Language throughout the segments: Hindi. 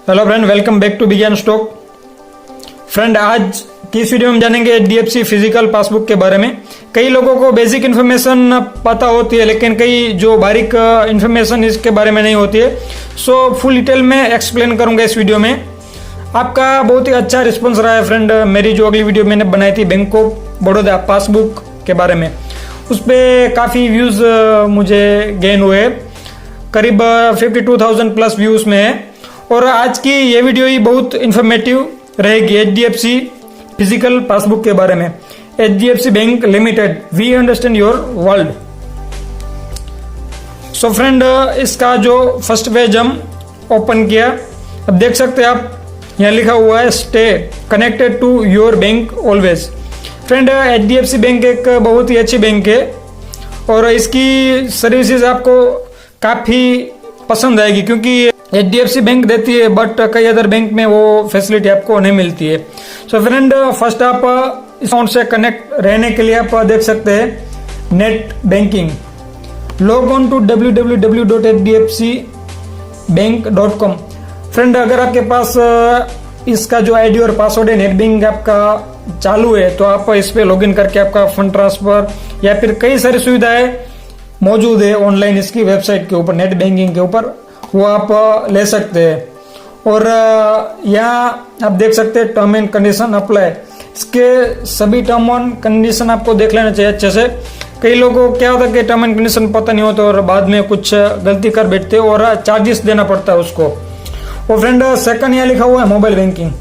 Hello friend, welcome back to begin stock. Friend, आज की इस वीडियो में जानेंगे एचडीएफसी फिजिकल पासबुक के बारे में। कई लोगों को बेसिक इन्फॉर्मेशन पता होती है, लेकिन कई जो बारीक इन्फॉर्मेशन इसके बारे में नहीं होती है। सो फुल डिटेल में एक्सप्लेन करूंगा इस वीडियो में। आपका बहुत ही अच्छा रिस्पॉन्स रहा है फ्रेंड। मेरी जो अगली वीडियो मैंने बनाई थी बैंक ऑफ बड़ौदा पासबुक के बारे में, उस पर काफ़ी व्यूज़ मुझे गेन हुए, करीब 52,000 प्लस व्यूज़ में है। और आज की ये वीडियो ही बहुत इन्फॉर्मेटिव रहेगी एचडीएफसी फिजिकल पासबुक के बारे में। HDFC bank limited, we understand your world. So friend, इसका जो फर्स्ट पेज हम ओपन किया, अब देख सकते हैं आप, यहाँ लिखा हुआ है stay connected to your bank always. Friend, HDFC bank एक बहुत ही अच्छी बैंक है और इसकी सर्विसेज आपको काफ़ी पसंद आएगी, क्योंकि एचडीएफसी बैंक देती है बट कई अदर बैंक में वो फैसिलिटी आपको नहीं मिलती है। सो फ्रेंड, फर्स्ट आप इस अकाउंट से कनेक्ट रहने के लिए आप देख सकते हैं net banking. Log on to www.hdfcbank.com। Friend, अगर आपके पास इसका जो आईडी और पासवर्ड है, नेट बैंकिंग आपका चालू है, तो आप इस पे लॉगिन करके आपका फंड ट्रांसफर या फिर कई सारी सुविधाएं मौजूद है ऑनलाइन इसकी वेबसाइट के ऊपर, नेट बैंकिंग के ऊपर, वो आप ले सकते हैं। और यहाँ आप देख सकते हैं टर्म एंड कंडीशन अप्लाई। इसके सभी टर्म एंड कंडीशन आपको देख लेना चाहिए अच्छे से। कई लोगों को क्या होता है कि टर्म एंड कंडीशन पता नहीं होता और बाद में कुछ गलती कर बैठते और चार्जेस देना पड़ता है उसको। और फ्रेंड, सेकंड यहाँ लिखा हुआ है mobile banking,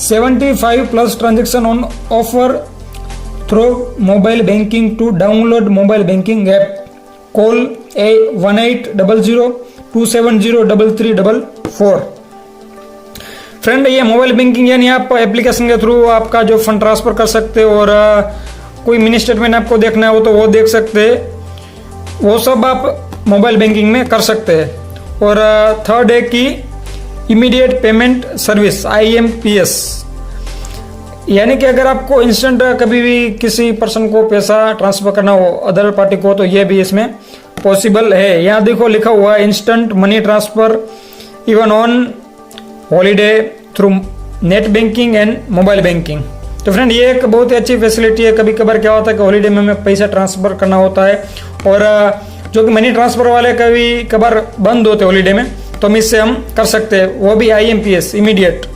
75 plus transaction on offer through mobile banking. To download mobile banking app call 1800-270-3344। Friend, ये मोबाइल बैंकिंग यानी आप एप्लीकेशन के थ्रू आपका जो फंड ट्रांसफर कर सकते हो और कोई मिनी स्टेटमेंट आपको देखना है वो तो वो देख सकते हैं, वो सब आप मोबाइल बैंकिंग में कर सकते हैं। और थर्ड है कि इमीडिएट पेमेंट सर्विस, IMPS, यानी कि अगर आपको इंस्टेंट कभी भी किसी पर्सन को पैसा ट्रांसफर करना हो, अदर पार्टी को, तो ये भी इसमें पॉसिबल है। यहाँ देखो लिखा हुआ है instant money transfer even on holiday through net banking and mobile banking. तो फ्रेंड, ये एक बहुत ही अच्छी फैसिलिटी है। कभी कभार क्या होता है कि हॉलीडे में हमें पैसा ट्रांसफर करना होता है और जो कि मनी ट्रांसफर वाले कभी कभार बंद होते हैं हॉलीडे में, तो हम इससे हम कर सकते हैं, वो भी IMPS इमीडिएट।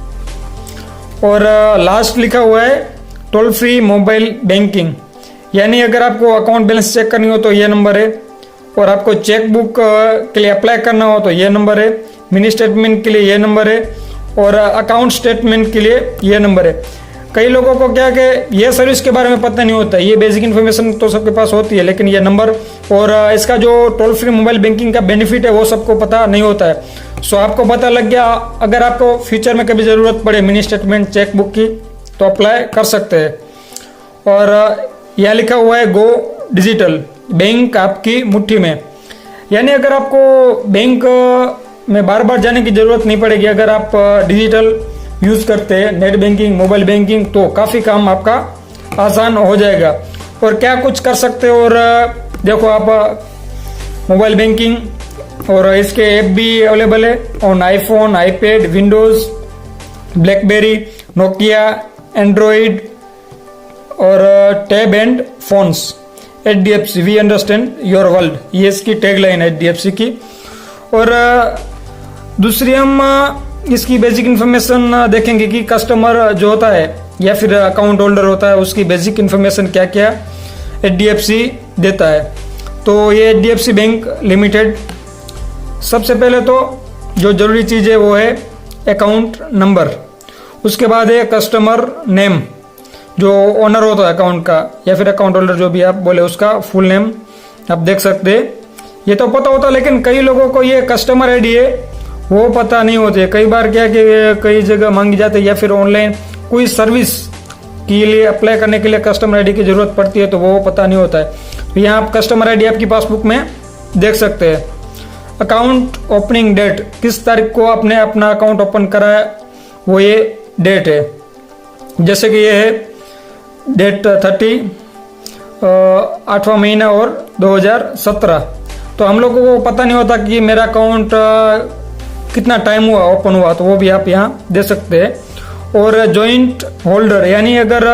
और लास्ट लिखा हुआ है टोल फ्री मोबाइल बैंकिंग, यानी अगर आपको अकाउंट बैलेंस चेक करनी हो तो ये नंबर है, और आपको चेक बुक के लिए अप्लाई करना हो तो ये नंबर है, मिनी स्टेटमेंट के लिए ये नंबर है, और अकाउंट स्टेटमेंट के लिए ये नंबर है। कई लोगों को क्या कि ये सर्विस के बारे में पता नहीं होता, ये बेसिक इन्फॉर्मेशन तो सबके पास होती है, लेकिन ये नंबर और इसका जो टोल फ्री मोबाइल बैंकिंग का बेनिफिट है वो सबको पता नहीं होता है। सो आपको पता लग गया, अगर आपको फ्यूचर में कभी ज़रूरत पड़े मिनी स्टेटमेंट चेक बुक की तो अप्लाई कर सकते हैं। और यह लिखा हुआ है गो डिजिटल, बैंक आपकी मुट्ठी में, यानी अगर आपको बैंक में बार बार जाने की ज़रूरत नहीं पड़ेगी अगर आप डिजिटल यूज़ करते हैं, नेट बैंकिंग, मोबाइल बैंकिंग, तो काफ़ी काम आपका आसान हो जाएगा। और क्या कुछ कर सकते हो, और देखो आप मोबाइल बैंकिंग और इसके ऐप भी अवेलेबल है on iPhone, iPad, Windows, BlackBerry, Nokia, Android और tab and phones. HDFC, we understand your world, ये इसकी टैगलाइन है एचडीएफसी की। और दूसरी हम इसकी बेसिक इन्फॉर्मेशन देखेंगे कि कस्टमर जो होता है या फिर अकाउंट होल्डर होता है, उसकी बेसिक इन्फॉर्मेशन क्या क्या एचडीएफसी देता है। तो ये एचडीएफसी बैंक लिमिटेड, सबसे पहले तो जो जरूरी चीज़ है वो है अकाउंट नंबर, उसके बाद है कस्टमर नेम, जो ओनर होता है अकाउंट का या फिर अकाउंट होल्डर जो भी आप बोले उसका फुल नेम आप देख सकते हैं। ये तो पता होता है, लेकिन कई लोगों को ये कस्टमर आईडी है वो पता नहीं होती है। कई बार क्या कि कई जगह मांगी जाती है या फिर ऑनलाइन कोई सर्विस के लिए अप्लाई करने के लिए कस्टमर आईडी की जरूरत पड़ती है, तो वो पता नहीं होता है। तो यहाँ आप कस्टमर आईडी आपकी पासबुक में देख सकते हैं। अकाउंट ओपनिंग डेट, किस तारीख को आपने अपना अकाउंट ओपन करा है वो ये डेट है, जैसे कि ये है डेट 30 8वां महीना और 2017। तो हम लोगों को पता नहीं होता कि मेरा अकाउंट कितना टाइम हुआ ओपन हुआ, तो वो भी आप यहाँ दे सकते हैं। और जॉइंट होल्डर, यानी अगर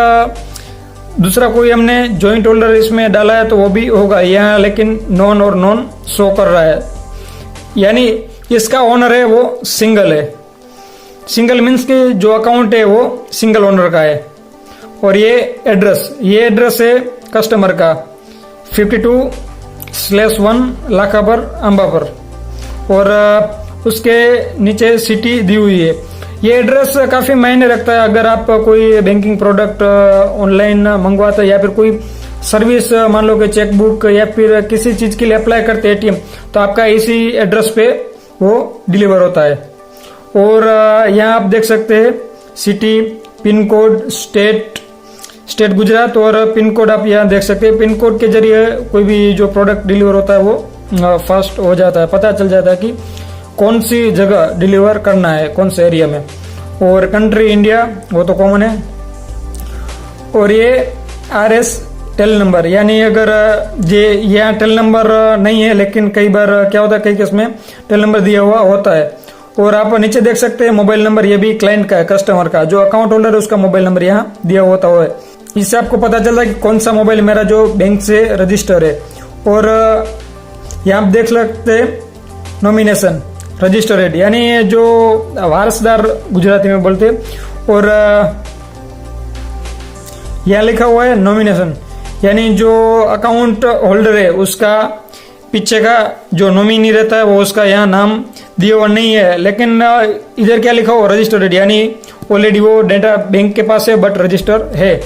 दूसरा कोई हमने जॉइंट होल्डर इसमें डाला है तो वो भी होगा यहाँ, लेकिन नॉन और नॉन शो कर रहा है, यानी इसका ओनर है वो सिंगल है। सिंगल मीन्स कि जो अकाउंट है वो सिंगल ओनर का है। और ये एड्रेस है कस्टमर का 52/1 लाखापर अंबापर, और उसके नीचे सिटी दी हुई है। ये एड्रेस काफ़ी मायने रखता है। अगर आप कोई बैंकिंग प्रोडक्ट ऑनलाइन मंगवाते हैं या फिर कोई सर्विस, मान लो कि चेकबुक या फिर किसी चीज़ के लिए अप्लाई करते हैं एटीएम, तो आपका इसी एड्रेस पे वो डिलीवर होता है। और यहाँ आप देख सकते हैं city, pin code, state Gujarat, और पिन कोड आप यहाँ देख सकते हैं। पिन कोड के जरिए कोई भी जो प्रोडक्ट डिलीवर होता है वो फास्ट हो जाता है, पता चल जाता है कि कौन सी जगह डिलीवर करना है, कौन से एरिया में। और कंट्री इंडिया वो तो कॉमन है। और ये RS टेल नंबर, यानी अगर ये यहाँ टेल नंबर नहीं है, लेकिन कई बार क्या होता है, कई केस में टेल नंबर दिया हुआ होता है। और आप नीचे देख सकते हैं मोबाइल नंबर, ये भी क्लाइंट का है, कस्टमर का, जो अकाउंट होल्डर है उसका मोबाइल नंबर यहाँ दिया होता है। इससे आपको पता चलता है कि कौन सा मोबाइल मेरा जो बैंक से रजिस्टर है। और यहाँ आप देख सकते हैं नॉमिनेशन रजिस्टर्ड, यानी जो वारसदार गुजराती में बोलते हैं। और यहाँ लिखा हुआ है नॉमिनेशन, यानी जो अकाउंट होल्डर है उसका पीछे का जो नॉमिनी रहता है वो उसका यहाँ नाम दिया हुआ नहीं है, लेकिन इधर क्या लिखा हुआ, रजिस्टर्ड, यानी ऑलरेडी वो डेटा बैंक के पास है बट रजिस्टर है।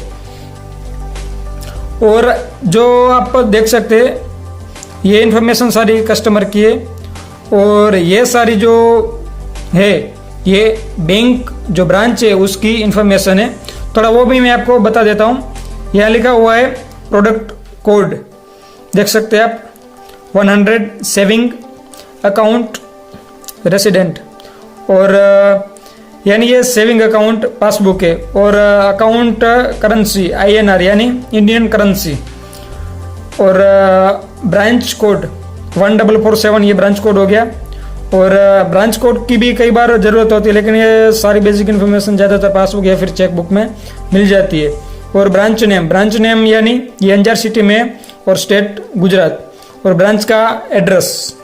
और जो आप देख सकते हैं ये इन्फॉर्मेशन सारी कस्टमर की है। और ये सारी जो है ये बैंक जो ब्रांच है उसकी इन्फॉर्मेशन है। थोड़ा वो भी मैं आपको बता देता हूँ। यहाँ लिखा हुआ है प्रोडक्ट कोड, देख सकते हैं आप, 100 सेविंग अकाउंट रेसिडेंट, और यानी ये सेविंग अकाउंट पासबुक है। और अकाउंट करेंसी INR, यानी इंडियन करेंसी। और ब्रांच कोड 1447, ये ब्रांच कोड हो गया। और ब्रांच कोड की भी कई बार जरूरत होती है, लेकिन ये सारी बेसिक इन्फॉर्मेशन ज़्यादातर पासबुक या फिर चेकबुक में मिल जाती है। और ब्रांच नेम यानी ये अंजार सिटी में, और स्टेट गुजरात। और ब्रांच का एड्रेस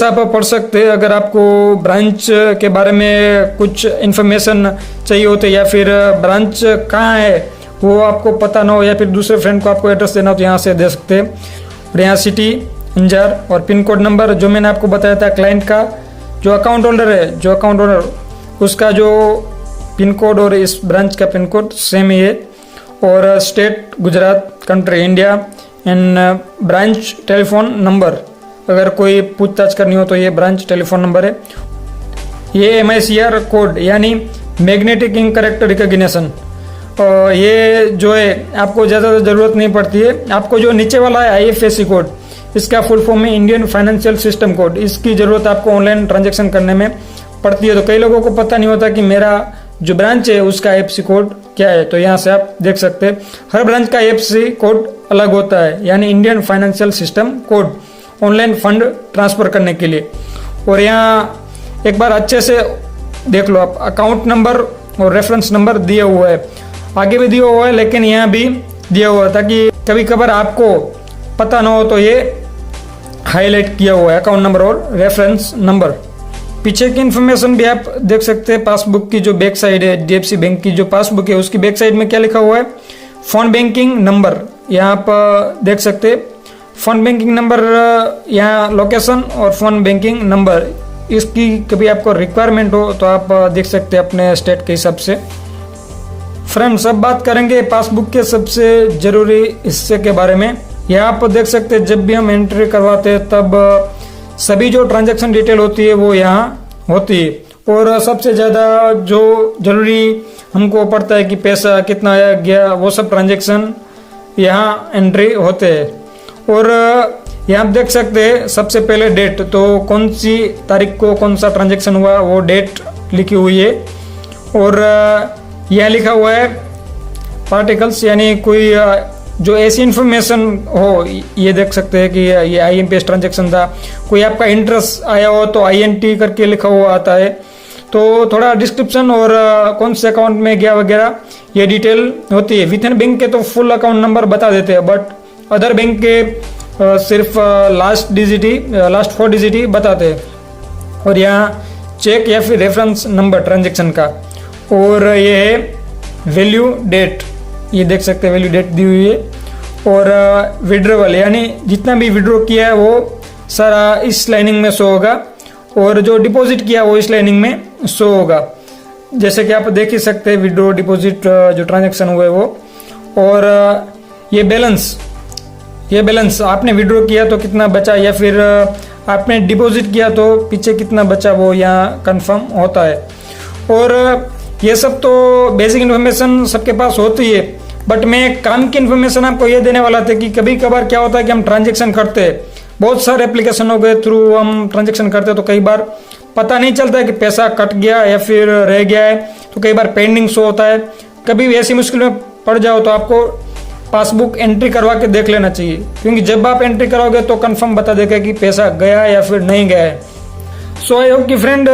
आप पढ़ सकते हैं। अगर आपको ब्रांच के बारे में कुछ इन्फॉर्मेशन चाहिए होते या फिर ब्रांच कहाँ है वो आपको पता ना हो, या फिर दूसरे फ्रेंड को आपको एड्रेस देना हो, तो यहाँ से दे सकते हैं। और यहाँ सिटी अंजार, और पिन कोड नंबर जो मैंने आपको बताया था क्लाइंट का, जो अकाउंट होल्डर है उसका जो पिन कोड और इस ब्रांच का पिन कोड सेम ही है। और state Gujarat, country India, and branch telephone number, अगर कोई पूछताछ करनी हो तो ये ब्रांच टेलीफोन नंबर है। ये MICR कोड, यानी मैग्नेटिक इंक कैरेक्टर रिकॉग्निशन, ये जो है आपको ज़्यादा ज़रूरत नहीं पड़ती है। आपको जो नीचे वाला है IFSC कोड, इसका फुल फॉर्म है इंडियन फाइनेंशियल सिस्टम कोड, इसकी ज़रूरत आपको ऑनलाइन ट्रांजैक्शन करने में पड़ती है। तो कई लोगों को पता नहीं होता कि मेरा जो ब्रांच है उसका IFSC कोड क्या है, तो यहाँ से आप देख सकते हैं। हर ब्रांच का IFSC कोड अलग होता है, यानी Indian financial system code, online fund transfer करने के लिए। और यहाँ एक बार अच्छे से देख लो आप, अकाउंट नंबर और रेफरेंस नंबर दिया हुआ है, आगे भी दिया हुआ है, लेकिन यहाँ भी दिया हुआ है ताकि कभी कभार आपको पता ना हो तो ये हाईलाइट किया हुआ है, अकाउंट नंबर और रेफरेंस नंबर। पीछे की इन्फॉर्मेशन भी आप देख सकते हैं। पासबुक की जो बैक साइड है, HDFC बैंक की जो पासबुक है उसकी बैक साइड में क्या लिखा हुआ है, फोन बैंकिंग नंबर, यहाँ आप देख सकते हैं। फोन बैंकिंग नंबर, यहाँ लोकेशन और फोन बैंकिंग नंबर, इसकी कभी आपको रिक्वायरमेंट हो तो आप देख सकते हैं अपने स्टेट के हिसाब से। फ्रेंड्स, अब बात करेंगे पासबुक के सबसे जरूरी हिस्से के बारे में। यहाँ आप देख सकते हैं जब भी हम एंट्री करवाते हैं तब सभी जो ट्रांजैक्शन डिटेल होती है वो यहाँ होती है। और सबसे ज़्यादा जो जरूरी हमको पड़ता है कि पैसा कितना आया गया, वो सब ट्रांजैक्शन यहाँ एंट्री होते हैं। और यहाँ आप देख सकते हैं सबसे पहले डेट, तो कौन सी तारीख को कौन सा ट्रांजैक्शन हुआ वो डेट लिखी हुई है। और यहाँ लिखा हुआ है पार्टिकल्स, यानी कोई जो ऐसी इन्फॉर्मेशन हो ये देख सकते हैं कि ये IMPS ट्रांजेक्शन था। कोई आपका इंटरेस्ट आया हो तो INT करके लिखा हुआ आता है। तो थोड़ा डिस्क्रिप्शन और कौन से अकाउंट में गया वगैरह ये डिटेल होती है। विथिन बैंक के तो फुल अकाउंट नंबर बता देते हैं, बट अदर बैंक के सिर्फ लास्ट 4 डिजिट ही बताते हैं। और यहाँ चेक या फिर रेफरेंस नंबर ट्रांजेक्शन का, और ये है वैल्यू डेट, ये देख सकते हैं वैल्यू डेट दी हुई है। और विड्रॉवल यानी जितना भी विड्रॉ किया है वो सारा इस लाइनिंग में शो होगा, और जो डिपॉजिट किया वो इस लाइनिंग में शो होगा। जैसे कि आप देख ही सकते हैं विड्रॉ डिपॉजिट जो ट्रांजेक्शन हुए वो। और ये बैलेंस आपने विड्रॉ किया तो कितना बचा, या फिर आपने डिपॉजिट किया तो पीछे कितना बचा, वो यहाँ कंफर्म होता है। और ये सब तो बेसिक इन्फॉर्मेशन सबके पास होती है, बट मैं काम की इन्फॉर्मेशन आपको ये देने वाला था कि कभी कभार क्या होता है कि हम ट्रांजेक्शन करते हैं, बहुत सारे एप्लीकेशनों के थ्रू हम ट्रांजेक्शन करते हैं, तो कई बार पता नहीं चलता है कि पैसा कट गया या फिर रह गया है, तो कई बार पेंडिंग शो होता है। कभी भी ऐसी मुश्किल में पड़ जाओ तो आपको पासबुक एंट्री करवा के देख लेना चाहिए, क्योंकि जब आप एंट्री कराओगे तो कंफर्म बता देगा कि पैसा गया है या फिर नहीं गया है। सो आई होप कि फ्रेंड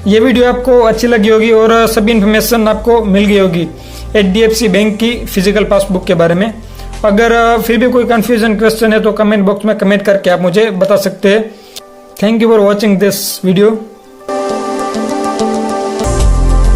ये वीडियो आपको अच्छी लगी होगी और सभी इन्फॉर्मेशन आपको मिल गई होगी HDFC बैंक की फिजिकल पासबुक के बारे में। अगर फिर भी कोई कंफ्यूजन क्वेश्चन है तो कमेंट बॉक्स में कमेंट करके आप मुझे बता सकते हैं। Thank you for watching this video.